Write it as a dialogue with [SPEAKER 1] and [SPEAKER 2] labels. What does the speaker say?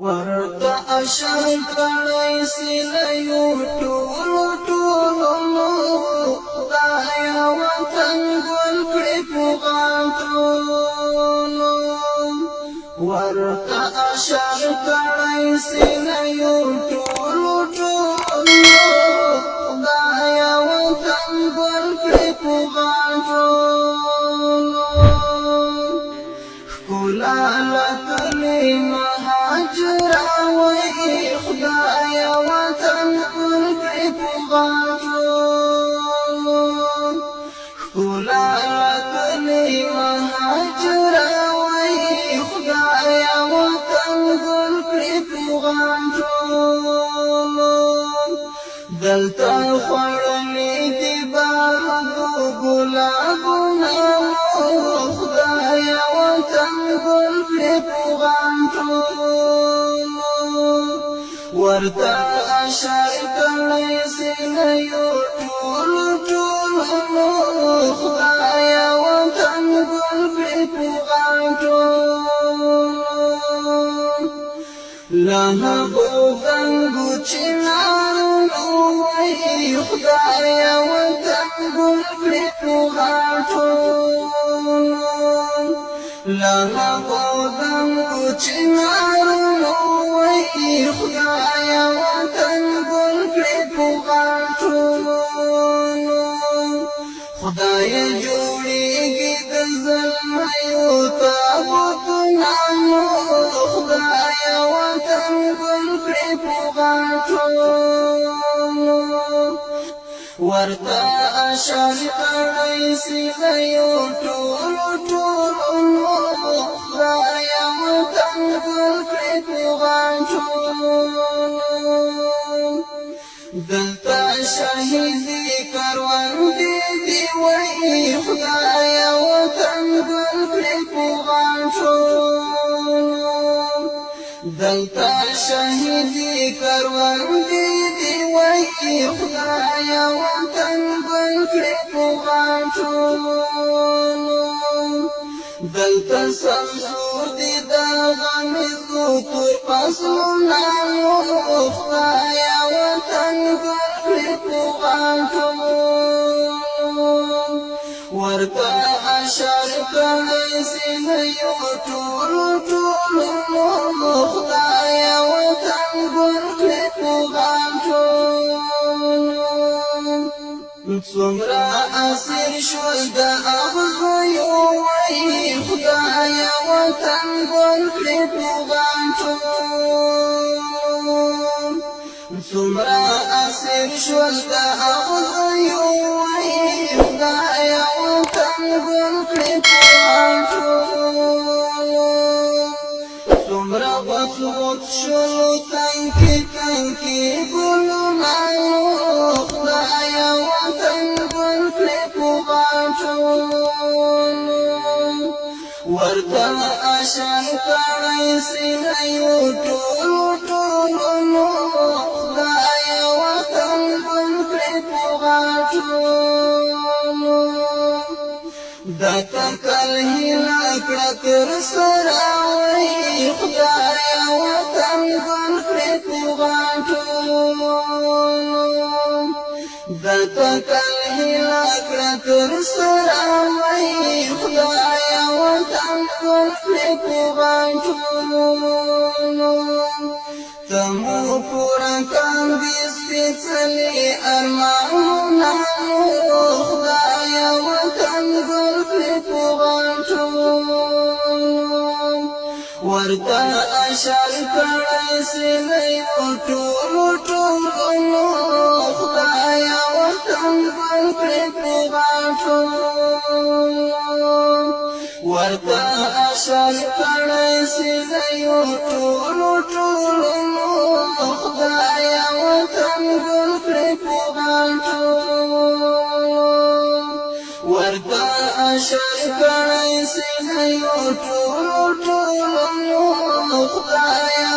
[SPEAKER 1] ورته اشر کړی سیلیو ټولو ټولو نو خدایا وطن ګل کړې په غاټولو ورته اشر کړی سیلیو ټولو ټولو خدایا وطن ګل کړې په غاټولو ښکلا لکلې مهاجره وای خدایا وطن ګل کړې په غاټولو ښکلا لکلې مهاجره وای خدایا وطن ګل کړې په غاټولو دلته خوړلې دي بارو ګلابونه خدایا وطن ګل کړې په غاټولو ورته اشر کړی سیلیو ټولو ټولو خدایا وطن ګل کړې په غاټولو له هغو دنګو چنارونو وای خدایا وطن ګل کړې په غاټولو له هغو دنګو چنارونو وای خدایا وطن ګل کړې په غاټولو خدای جوړېږي د زلمیو تابوتونه خدایا وطن ګل کړې په غاټولو ورته اشر کړی سیلیو ټولو ټولو خدایا وطن ګل کړې په غاټولو دلته شهیدي کروندې دي وای خدایا وطن ګل کړې په غاټولو دلته شهیدي کروندې دي وای خدایا وطن ګل کړې په غاټولو دلته سمسور دي د غمیزو تور فصلونه خدایا وطن ګل کړې په غاټولو ورته اشر کړی سیلیو ټولو ټولو خدایا وطن ګل کړې په غاټولو څومره اسیر شول د اغزیو وای خدایا وطن ګل کړې په غاټولو څومره اسیر شول د اغزیو وای خدایا وطن ګل کړې په غاټولو څومره بسوت شولو تنکي تنکي ګلونه خدایا وطن ګل کړې په غاټولو ورته اشر کړی سیلیو ټولو ټولو خدایا وطن ګل کړې په غاټولو دا تکل هیله کړه تر سره وای خدایا وطن ګل کړې په غاټولو دا تکل هیله کړه تر سره وای خدایا وطن ګل کړې په غاټولو تمو پورا کاندي سپېڅلي ارمانونه خدایا وطن ګل کړې په غاټولو ورته اشر کړی سیلیو ټولو ټولو خدایا وطن ګل کړې په غاټولو ورته اشر کړی سیلیو ټولو ټولو خدایا وطن ګل کړې په غاټولو ورته اشر کړی سیلیو ټولو ټولو خدایا